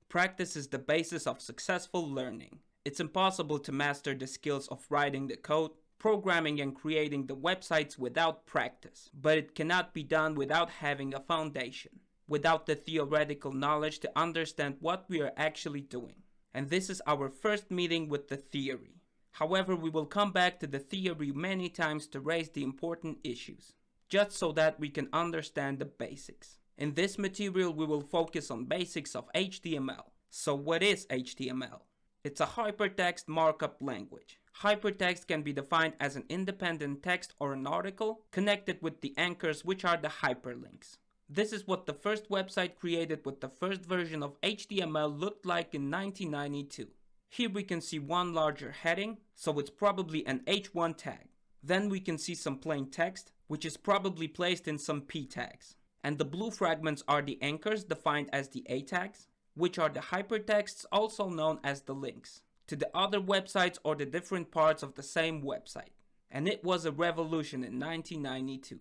Practice is the basis of successful learning. It's impossible to master the skills of writing the code, programming and creating the websites without practice, but it cannot be done without having a foundation, without the theoretical knowledge to understand what we are actually doing. And this is our first meeting with the theory. However, we will come back to the theory many times to raise the important issues, just so that we can understand the basics. In this material, we will focus on basics of HTML. So what is HTML? It's a hypertext markup language. Hypertext can be defined as an independent text or an article connected with the anchors, which are the hyperlinks. This is what the first website created with the first version of HTML looked like in 1992. Here we can see one larger heading, so it's probably an H1 tag. Then we can see some plain text, which is probably placed in some P tags. And the blue fragments are the anchors defined as the A tags, which are the hypertexts also known as the links to the other websites or the different parts of the same website. And it was a revolution in 1992.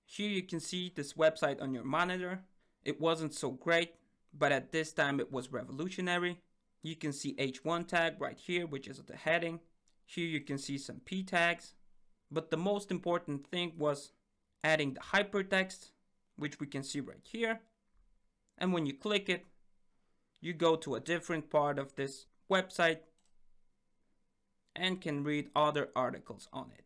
Here you can see this website on your monitor. It wasn't so great, but at this time it was revolutionary. You can see H1 tag right here, which is the heading. Here you can see some P tags. But the most important thing was adding the hypertext, which we can see right here. And when you click it, you go to a different part of this website and can read other articles on it.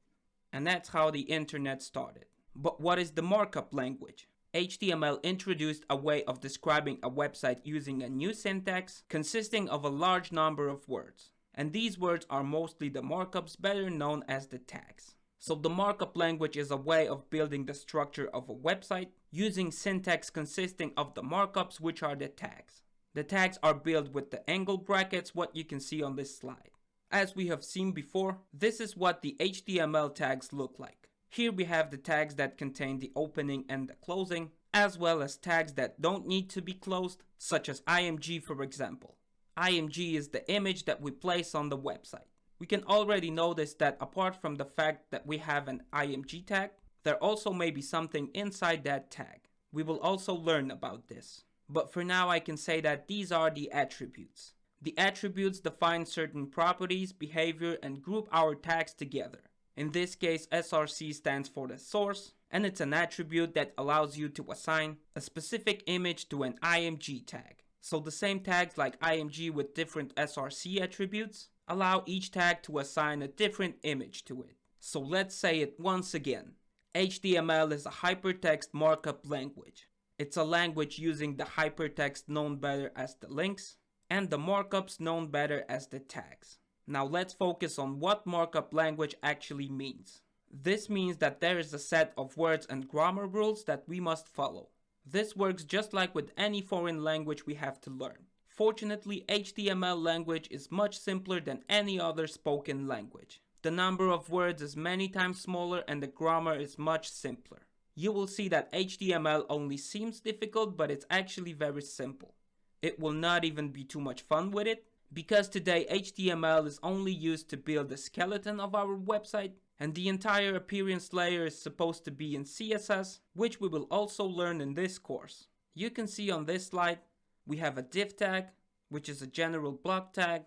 And that's how the internet started. But what is the markup language? HTML introduced a way of describing a website using a new syntax consisting of a large number of words. And these words are mostly the markups, better known as the tags. So the markup language is a way of building the structure of a website using syntax consisting of the markups, which are the tags. The tags are built with the angle brackets, what you can see on this slide. As we have seen before, this is what the HTML tags look like. Here we have the tags that contain the opening and the closing, as well as tags that don't need to be closed, such as IMG for example. IMG is the image that we place on the website. We can already notice that apart from the fact that we have an IMG tag, there also may be something inside that tag. We will also learn about this. But for now I can say that these are the attributes. The attributes define certain properties, behavior, and group our tags together. In this case, SRC stands for the source, and it's an attribute that allows you to assign a specific image to an IMG tag. So the same tags like IMG with different SRC attributes allow each tag to assign a different image to it. So let's say it once again. HTML is a hypertext markup language. It's a language using the hypertext known better as the links and the markups known better as the tags. Now let's focus on what markup language actually means. This means that there is a set of words and grammar rules that we must follow. This works just like with any foreign language we have to learn. Fortunately, HTML language is much simpler than any other spoken language. The number of words is many times smaller and the grammar is much simpler. You will see that HTML only seems difficult, but it's actually very simple. It will not even be too much fun with it, because today HTML is only used to build the skeleton of our website, and the entire appearance layer is supposed to be in CSS, which we will also learn in this course. You can see on this slide, we have a div tag, which is a general block tag.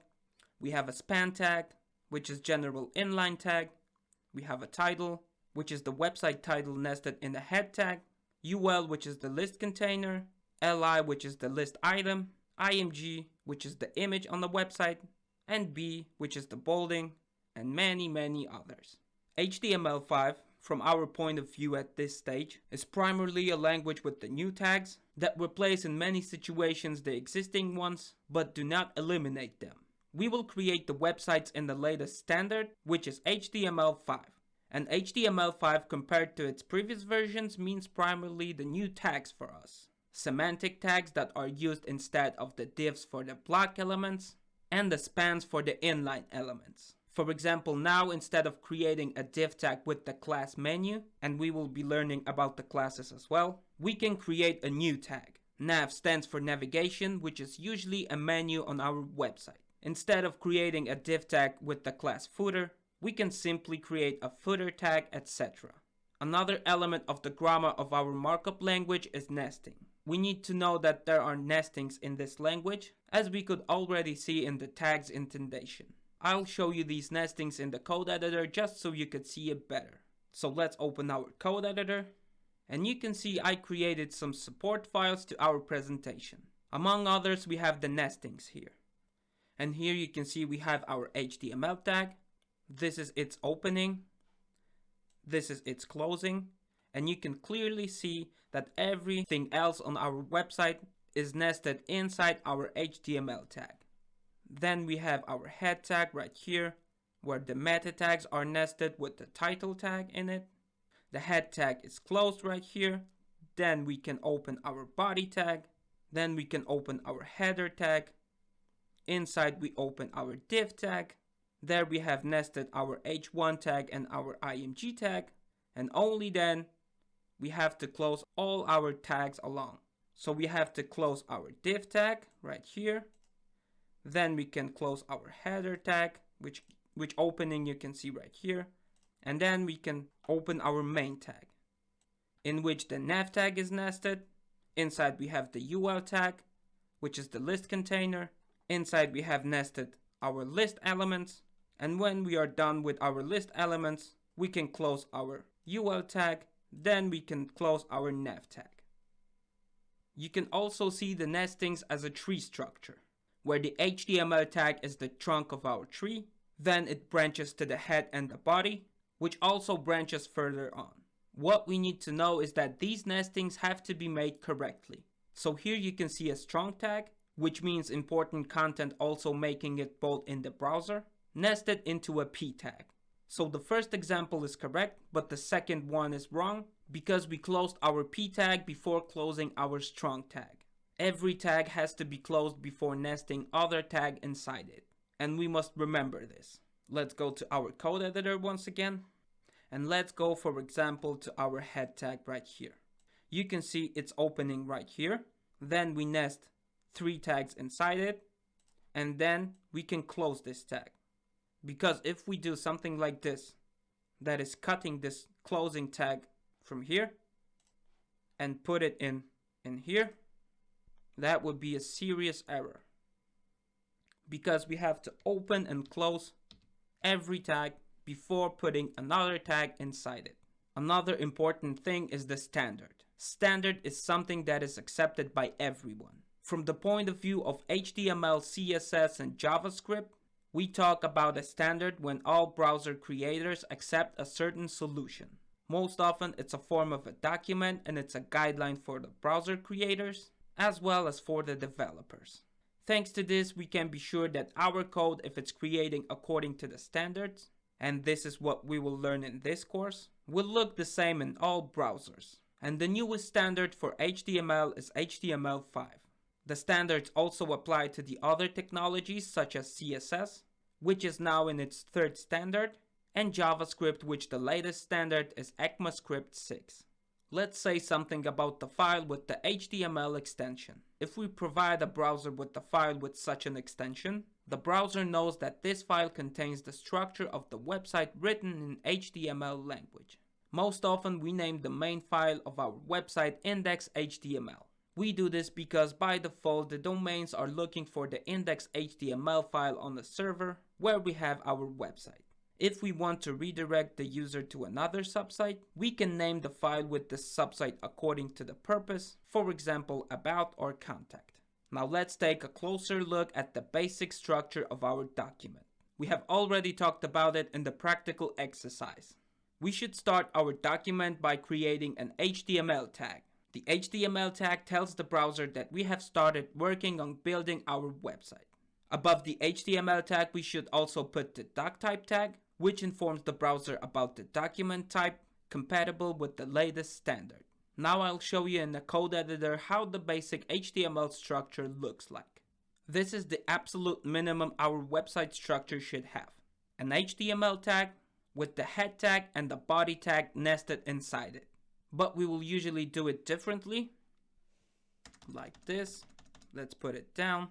We have a span tag, which is general inline tag. We have a title, which is the website title nested in a head tag. UL, which is the list container. LI, which is the list item. IMG, which is the image on the website. And B, which is the bolding, and many others. HTML5, from our point of view at this stage, is primarily a language with the new tags that replace in many situations the existing ones, but do not eliminate them. We will create the websites in the latest standard, which is HTML5. And HTML5 compared to its previous versions means primarily the new tags for us. Semantic tags that are used instead of the divs for the block elements, and the spans for the inline elements. For example, now instead of creating a div tag with the class menu, and we will be learning about the classes as well, we can create a new tag. Nav stands for navigation, which is usually a menu on our website. Instead of creating a div tag with the class footer, we can simply create a footer tag, etc. Another element of the grammar of our markup language is nesting. We need to know that there are nestings in this language, as we could already see in the tag's indentation. I'll show you these nestings in the code editor just so you could see it better. So let's open our code editor, and you can see I created some support files to our presentation. Among others, we have the nestings here. And here you can see we have our HTML tag. This is its opening. This is its closing. And you can clearly see that everything else on our website is nested inside our HTML tag. Then we have our head tag right here, where the meta tags are nested with the title tag in it. The head tag is closed right here. Then we can open our body tag. Then we can open our header tag. Inside we open our div tag. There we have nested our h1 tag and our img tag. And only then we have to close all our tags along. So we have to close our div tag right here. Then we can close our header tag, which opening you can see right here. And then we can open our main tag, in which the nav tag is nested. Inside we have the ul tag, which is the list container. Inside we have nested our list elements. And when we are done with our list elements, we can close our ul tag. Then we can close our nav tag. You can also see the nestings as a tree structure, where the HTML tag is the trunk of our tree. Then it branches to the head and the body, which also branches further on. What we need to know is that these nestings have to be made correctly. So here you can see a strong tag, which means important content, also making it bold in the browser, nested into a p tag. So the first example is correct, but the second one is wrong because we closed our p tag before closing our strong tag. Every tag has to be closed before nesting other tag inside it, and we must remember this. Let's go to our code editor once again, and let's go, for example, to our head tag right here. You can see it's opening right here. Then we nest 3 tags inside it, and then we can close this tag. Because if we do something like this, that is cutting this closing tag from here and put it in here, that would be a serious error. Because we have to open and close every tag before putting another tag inside it. Another important thing is the standard. Standard is something that is accepted by everyone. From the point of view of HTML, CSS, and JavaScript, we talk about a standard when all browser creators accept a certain solution. Most often it's a form of a document, and it's a guideline for the browser creators as well as for the developers. Thanks to this, we can be sure that our code, if it's creating according to the standards, and this is what we will learn in this course, will look the same in all browsers. And the newest standard for HTML is HTML5. The standards also apply to the other technologies such as CSS, which is now in its 3rd standard, and JavaScript, which the latest standard is ECMAScript 6. Let's say something about the file with the HTML extension. If we provide a browser with the file with such an extension, the browser knows that this file contains the structure of the website written in HTML language. Most often we name the main file of our website index.html. We do this because by default the domains are looking for the index.html file on the server where we have our website. If we want to redirect the user to another subsite, we can name the file with the subsite according to the purpose, for example, about or contact. Now let's take a closer look at the basic structure of our document. We have already talked about it in the practical exercise. We should start our document by creating an HTML tag. The HTML tag tells the browser that we have started working on building our website. Above the HTML tag, we should also put the doctype tag, which informs the browser about the document type compatible with the latest standard. Now I'll show you in the code editor how the basic HTML structure looks like. This is the absolute minimum our website structure should have. An HTML tag with the head tag and the body tag nested inside it. But we will usually do it differently, like this. Let's put it down.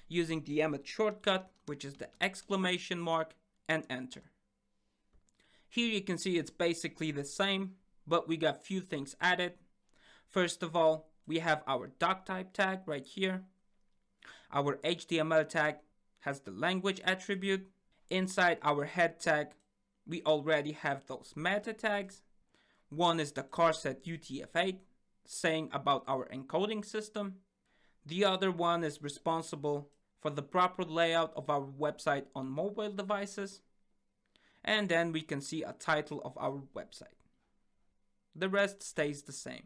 Using the Emmet shortcut, which is the exclamation mark, and enter. Here you can see it's basically the same, but we got few things added. First of all, we have our doctype tag right here. Our HTML tag has the language attribute. Inside our head tag, we already have those meta tags. One is the charset UTF-8, saying about our encoding system. The other one is responsible for the proper layout of our website on mobile devices. And then we can see a title of our website. The rest stays the same.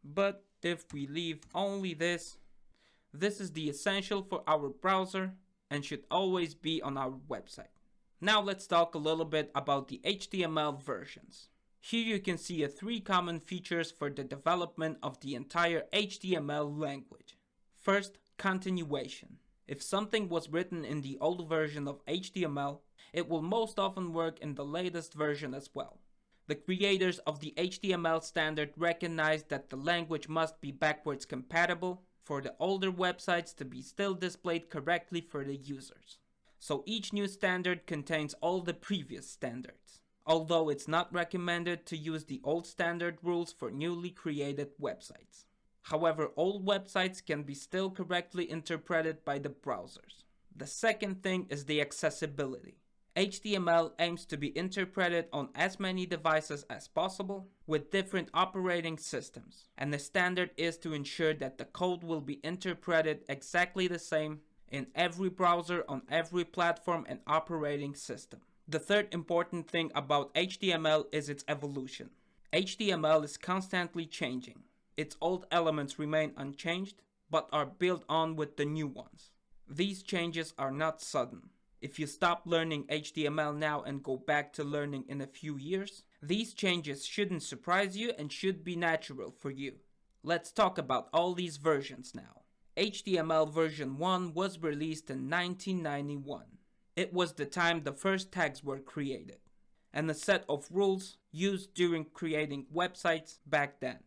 But if we leave only this is the essential for our browser and should always be on our website. Now let's talk a little bit about the HTML versions. Here you can see 3 common features for the development of the entire HTML language. First, continuation. If something was written in the old version of HTML, it will most often work in the latest version as well. The creators of the HTML standard recognized that the language must be backwards compatible for the older websites to be still displayed correctly for the users. So each new standard contains all the previous standards, although it's not recommended to use the old standard rules for newly created websites. However, old websites can be still correctly interpreted by the browsers. The second thing is the accessibility. HTML aims to be interpreted on as many devices as possible with different operating systems, and the standard is to ensure that the code will be interpreted exactly the same in every browser on every platform and operating system. The third important thing about HTML is its evolution. HTML is constantly changing. Its old elements remain unchanged, but are built on with the new ones. These changes are not sudden. If you stop learning HTML now and go back to learning in a few years, these changes shouldn't surprise you and should be natural for you. Let's talk about all these versions now. HTML version 1 was released in 1991. It was the time the first tags were created, and a set of rules used during creating websites back then.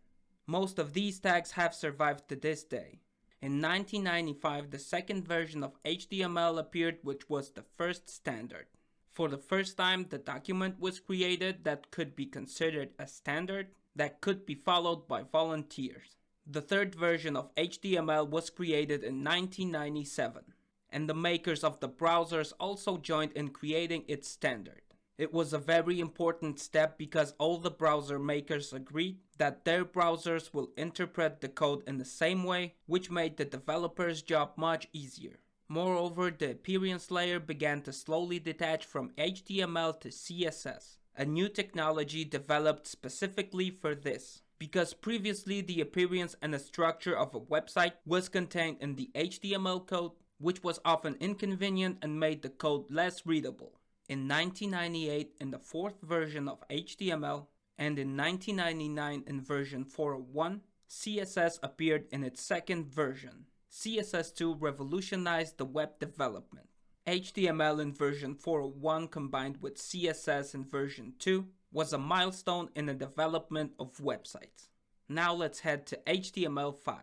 Most of these tags have survived to this day. In 1995, the second version of HTML appeared, which was the first standard. For the first time, the document was created that could be considered a standard that could be followed by volunteers. The third version of HTML was created in 1997, and the makers of the browsers also joined in creating its standard. It was a very important step because all the browser makers agreed that their browsers will interpret the code in the same way, which made the developer's job much easier. Moreover, the appearance layer began to slowly detach from HTML to CSS, a new technology developed specifically for this, because previously the appearance and the structure of a website was contained in the HTML code, which was often inconvenient and made the code less readable. In 1998 in the fourth version of HTML, and in 1999 in version 4.1, CSS appeared in its second version. CSS2 revolutionized the web development. HTML in version 4.1 combined with CSS in version 2 was a milestone in the development of websites. Now let's head to HTML5.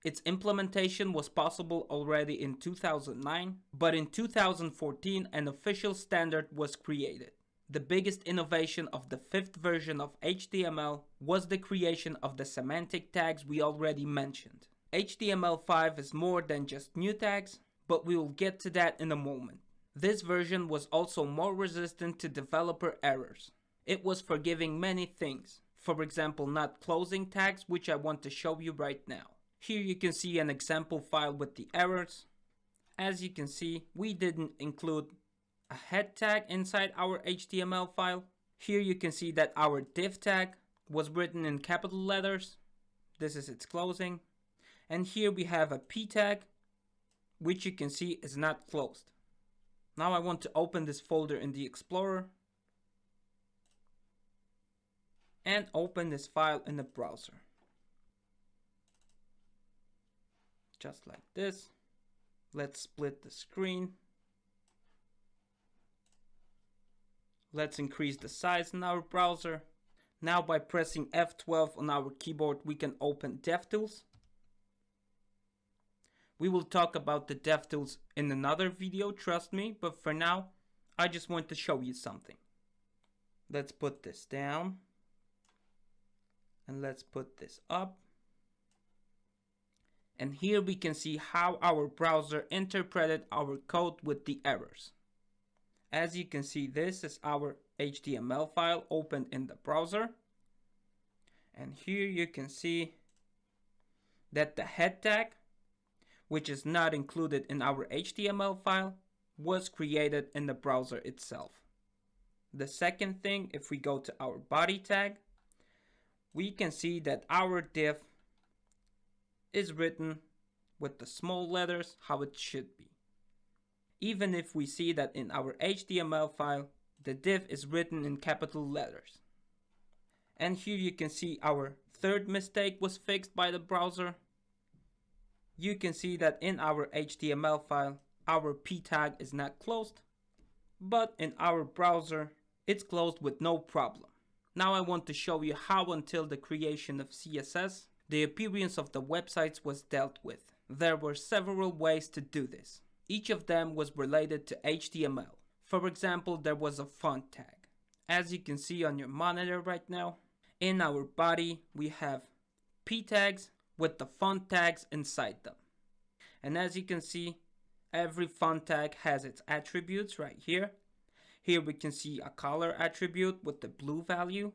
Its implementation was possible already in 2009, but in 2014 an official standard was created. The biggest innovation of the fifth version of HTML was the creation of the semantic tags we already mentioned. HTML5 is more than just new tags, but we will get to that in a moment. This version was also more resistant to developer errors. It was forgiving many things, for example not closing tags, which I want to show you right now. Here you can see an example file with the errors. As you can see, we didn't include a head tag inside our HTML file. Here you can see that our div tag was written in capital letters. This is its closing. And here we have a p tag, which you can see is not closed. Now I want to open this folder in the Explorer and open this file in the browser. Just like this. Let's split the screen. Let's increase the size in our browser. Now by pressing F12 on our keyboard we can open DevTools. We will talk about the DevTools in another video, trust me, but for now I just want to show you something. Let's put this down and let's put this up. And here we can see how our browser interpreted our code with the errors. As you can see, this is our HTML file opened in the browser. And here you can see that the head tag, which is not included in our HTML file, was created in the browser itself. The second thing, if we go to our body tag, we can see that our div is written with the small letters how it should be. Even if we see that in our HTML file, the div is written in capital letters. And here you can see our third mistake was fixed by the browser. You can see that in our HTML file, our p tag is not closed, but in our browser, it's closed with no problem. Now I want to show you how until the creation of CSS, the appearance of the websites was dealt with. There were several ways to do this. Each of them was related to HTML. For example, there was a font tag. As you can see on your monitor right now, in our body, we have p tags with the font tags inside them. And as you can see, every font tag has its attributes right here. Here we can see a color attribute with the blue value,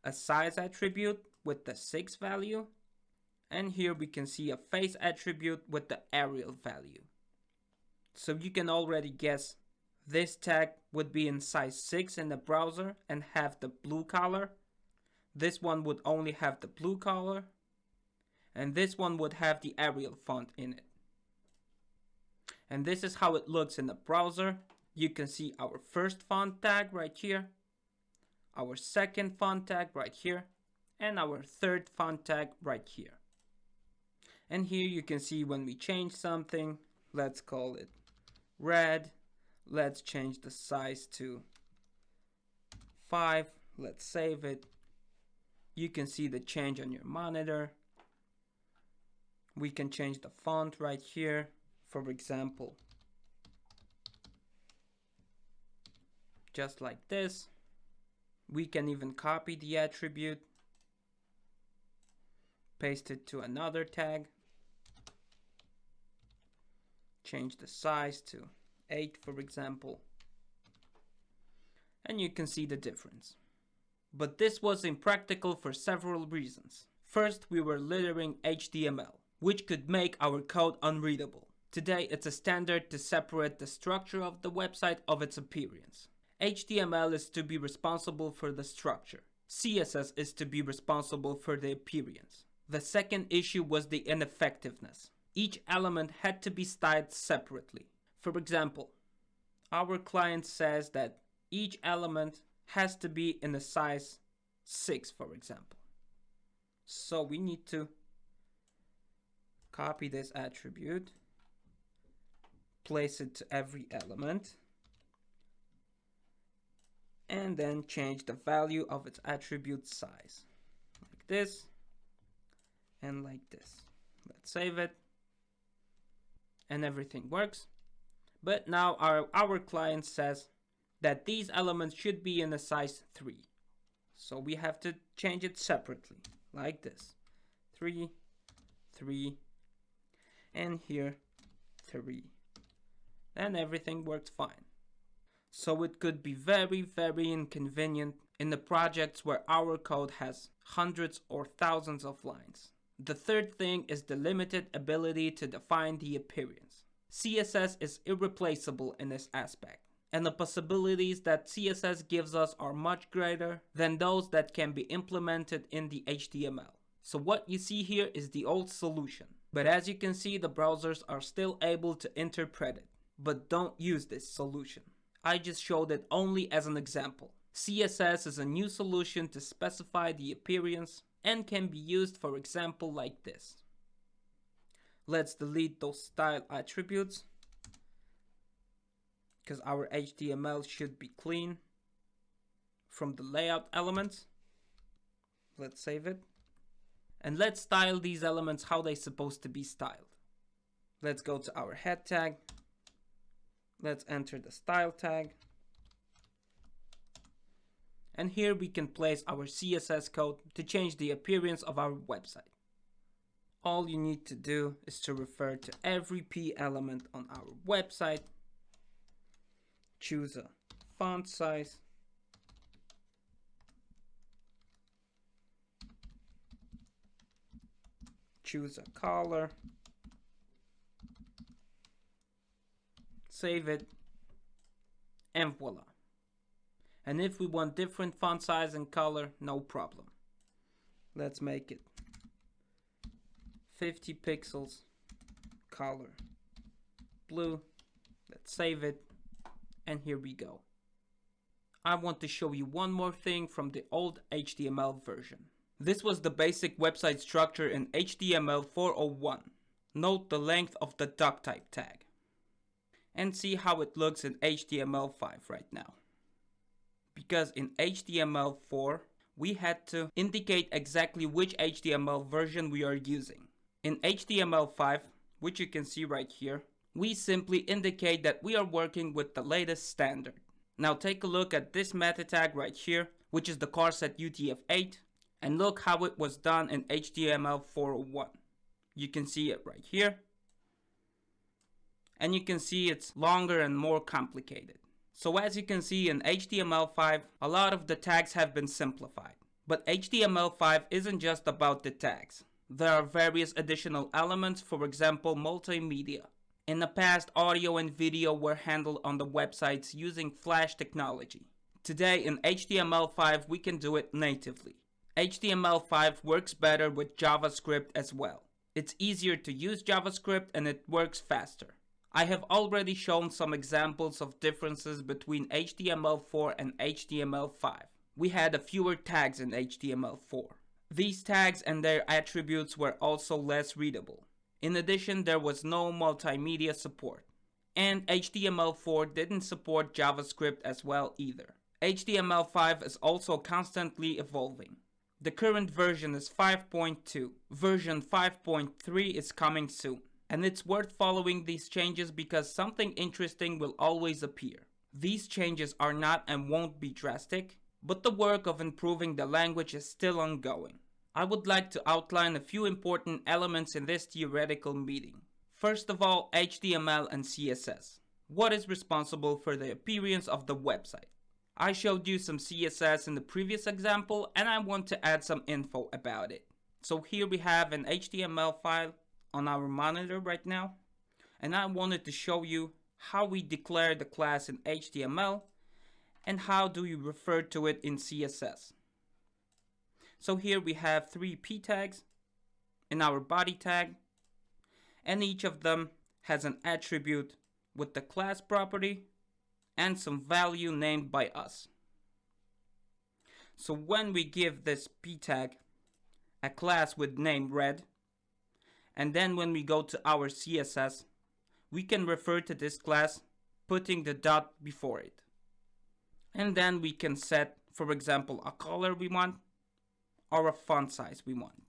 a size attribute with the 6 value, and here we can see a face attribute with the Arial value. So you can already guess this tag would be in size 6 in the browser and have the blue color. This one would only have the blue color, and this one would have the Arial font in it. And this is how it looks in the browser. You can see our first font tag right here, our second font tag right here, and our third font tag right here. And here you can see when we change something, let's call it red. Let's change the size to 5. Let's save it. You can see the change on your monitor. We can change the font right here. For example, just like this. We can even copy the attribute, paste it to another tag, change the size to 8, for example, and you can see the difference. But this was impractical for several reasons. First, we were littering HTML, which could make our code unreadable. Today, it's a standard to separate the structure of the website of its appearance. HTML is to be responsible for the structure. CSS is to be responsible for the appearance. The second issue was the ineffectiveness. Each element had to be styled separately. For example, our client says that each element has to be in a size 6, for example. So we need to copy this attribute, place it to every element, and then change the value of its attribute size. Like this, and like this. Let's save it. And everything works. But now our client says that these elements should be in a size 3. So we have to change it separately, like this. 3, 3, and here 3. And everything works fine. So it could be very, very inconvenient in the projects where our code has hundreds or thousands of lines. The third thing is the limited ability to define the appearance. CSS is irreplaceable in this aspect, and the possibilities that CSS gives us are much greater than those that can be implemented in the HTML. So what you see here is the old solution, but as you can see, the browsers are still able to interpret it. But don't use this solution. I just showed it only as an example. CSS is a new solution to specify the appearance and can be used, for example, like this. Let's delete those style attributes because our HTML should be clean from the layout elements. Let's save it. And let's style these elements how they're supposed to be styled. Let's go to our head tag. Let's enter the style tag. And here we can place our CSS code to change the appearance of our website. All you need to do is to refer to every P element on our website, choose a font size, choose a color, save it, and voila. And if we want different font size and color, no problem. Let's make it 50 pixels, color blue. Let's save it, and here we go. I want to show you one more thing from the old HTML version. This was the basic website structure in HTML 4.01. Note the length of the doctype tag. And see how it looks in HTML5 right now. Because in HTML4, we had to indicate exactly which HTML version we are using. In HTML5, which you can see right here, we simply indicate that we are working with the latest standard. Now take a look at this meta tag right here, which is the charset UTF-8, and look how it was done in HTML 4.01. You can see it right here, and you can see it's longer and more complicated. So as you can see in HTML5, a lot of the tags have been simplified. But HTML5 isn't just about the tags. There are various additional elements, for example, multimedia. In the past, audio and video were handled on the websites using Flash technology. Today in HTML5 we can do it natively. HTML5 works better with JavaScript as well. It's easier to use JavaScript and it works faster. I have already shown some examples of differences between HTML4 and HTML5. We had a fewer tags in HTML4. These tags and their attributes were also less readable. In addition, there was no multimedia support. And HTML4 didn't support JavaScript as well either. HTML5 is also constantly evolving. The current version is 5.2. Version 5.3 is coming soon. And it's worth following these changes because something interesting will always appear. These changes are not and won't be drastic, but the work of improving the language is still ongoing. I would like to outline a few important elements in this theoretical meeting. First of all, HTML and CSS. What is responsible for the appearance of the website? I showed you some CSS in the previous example and I want to add some info about it. So here we have an HTML file on our monitor right now, and I wanted to show you how we declare the class in HTML and how do we refer to it in CSS. So here we have 3 p tags in our body tag, and each of them has an attribute with the class property and some value named by us. So when we give this p tag a class with name red, and then when we go to our CSS, we can refer to this class putting the dot before it. And then we can set, for example, a color we want or a font size we want.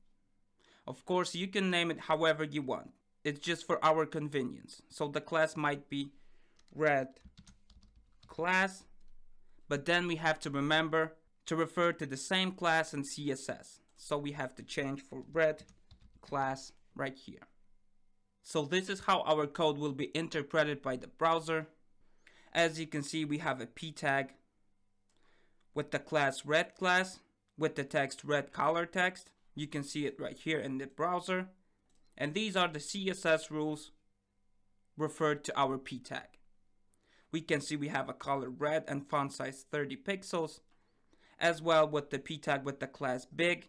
Of course, you can name it however you want. It's just for our convenience. So the class might be red class, but then we have to remember to refer to the same class in CSS. So we have to change for red class right here. So this is how our code will be interpreted by the browser. As you can see, we have a p tag with the class red class with the text red color text. You can see it right here in the browser. And these are the CSS rules referred to our p tag. We can see we have a color red and font size 30 pixels, as well with the p tag with the class big,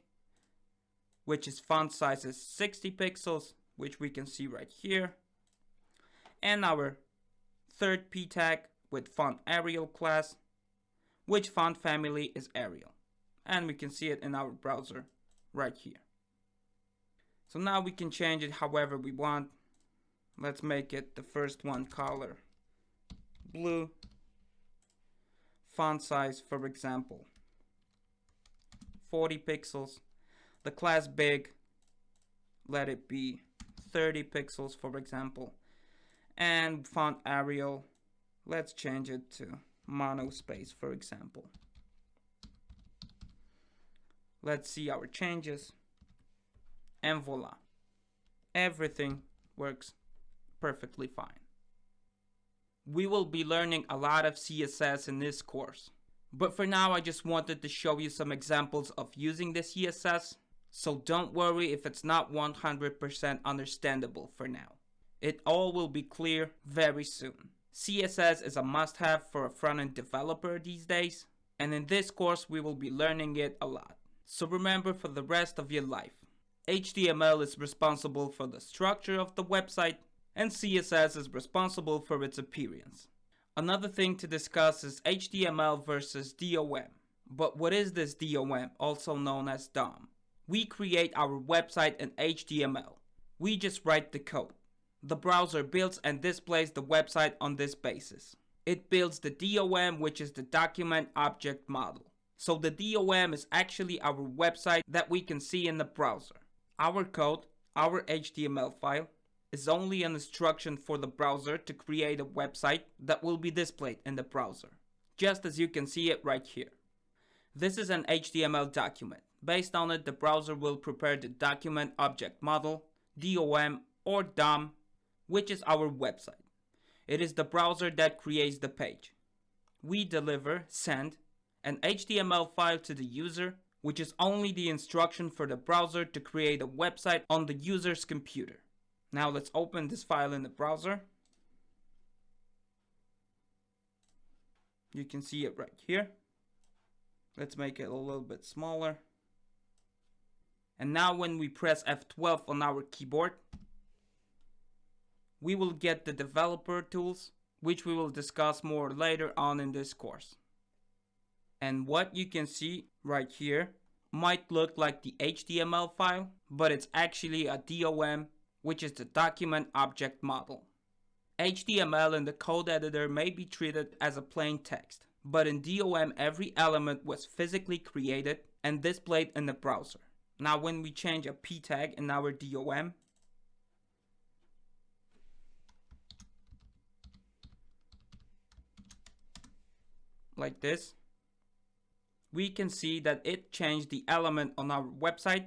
which is font size is 60 pixels, which we can see right here. And our third p tag with font Arial class, which font family is Arial. And we can see it in our browser right here. So now we can change it however we want. Let's make it the first one color blue. Font size, for example, 40 pixels. The class big, let it be 30 pixels, for example. And font Arial, let's change it to monospace, for example. Let's see our changes, and voila. everything works perfectly fine. We will be learning a lot of CSS in this course. But for now, I just wanted to show you some examples of using the CSS, so don't worry if it's not 100% understandable for now. It all will be clear very soon. CSS is a must-have for a front-end developer these days, and in this course we will be learning it a lot. So remember for the rest of your life, HTML is responsible for the structure of the website, and CSS is responsible for its appearance. Another thing to discuss is HTML versus DOM. But what is this DOM, also known as DOM? We create our website in HTML. We just write the code. The browser builds and displays the website on this basis. It builds the DOM, which is the document object model. So the DOM is actually our website that we can see in the browser. Our code, our HTML file, is only an instruction for the browser to create a website that will be displayed in the browser, just as you can see it right here. This is an HTML document. Based on it, the browser will prepare the document object model, DOM or DOM, which is our website. It is the browser that creates the page. We send an HTML file to the user, which is only the instruction for the browser to create a website on the user's computer. Now let's open this file in the browser. You can see it right here. Let's make it a little bit smaller. And now when we press F12 on our keyboard, we will get the developer tools, which we will discuss more later on in this course. And what you can see right here might look like the HTML file, but it's actually a DOM, which is the document object model. HTML in the code editor may be treated as a plain text, but in DOM every element was physically created and displayed in the browser. Now when we change a p tag in our DOM, like this, we can see that it changed the element on our website,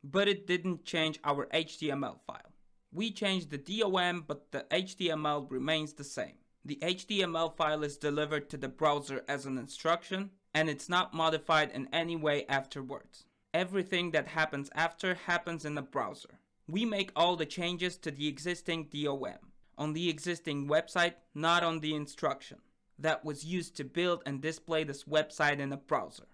but it didn't change our HTML file. We changed the DOM, but the HTML remains the same. The HTML file is delivered to the browser as an instruction, and it's not modified in any way afterwards. Everything that happens after happens in the browser. We make all the changes to the existing DOM, on the existing website, not on the instruction that was used to build and display this website in a browser.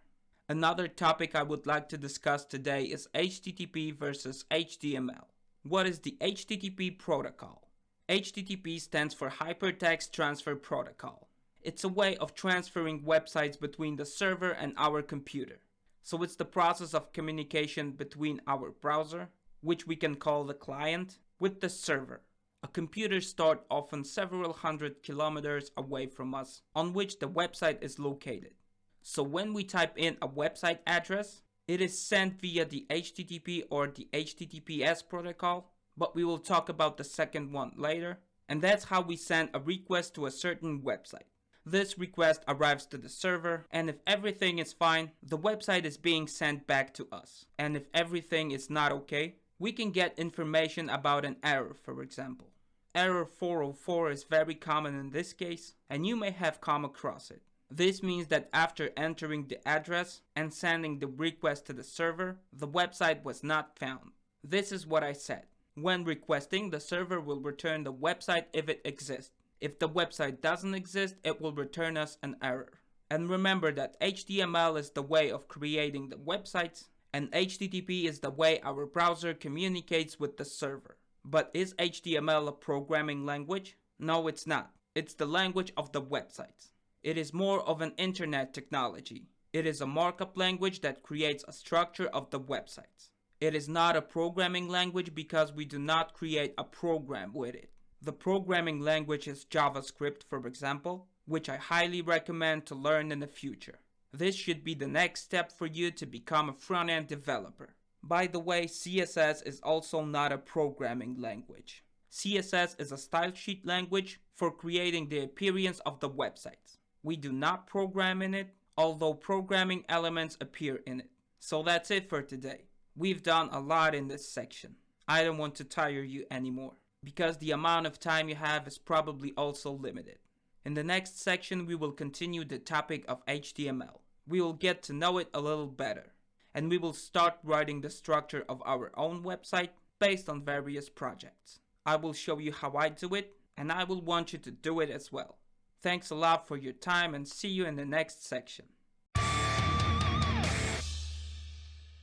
Another topic I would like to discuss today is HTTP versus HTML. What is the HTTP protocol? HTTP stands for Hypertext Transfer Protocol. It's a way of transferring websites between the server and our computer. So it's the process of communication between our browser, which we can call the client, with the server, a computer stored often several hundred kilometers away from us, on which the website is located. So when we type in a website address, it is sent via the HTTP or the HTTPS protocol, but we will talk about the second one later. And that's how we send a request to a certain website. This request arrives to the server, and if everything is fine, the website is being sent back to us. And if everything is not okay, we can get information about an error, for example. Error 404 is very common in this case, and you may have come across it. This means that after entering the address and sending the request to the server, the website was not found. This is what I said. When requesting, the server will return the website if it exists. If the website doesn't exist, it will return us an error. And remember that HTML is the way of creating the websites, and HTTP is the way our browser communicates with the server. But is HTML a programming language? No, it's not. It's the language of the websites. It is more of an internet technology. It is a markup language that creates a structure of the websites. It is not a programming language because we do not create a program with it. The programming language is JavaScript, for example, which I highly recommend to learn in the future. This should be the next step for you to become a front-end developer. By the way, CSS is also not a programming language. CSS is a style sheet language for creating the appearance of the websites. We do not program in it, although programming elements appear in it. So that's it for today. We've done a lot in this section. I don't want to tire you anymore, because the amount of time you have is probably also limited. In the next section, we will continue the topic of HTML. We will get to know it a little better, and we will start writing the structure of our own website based on various projects. I will show you how I do it, and I will want you to do it as well. Thanks a lot for your time, and see you in the next section.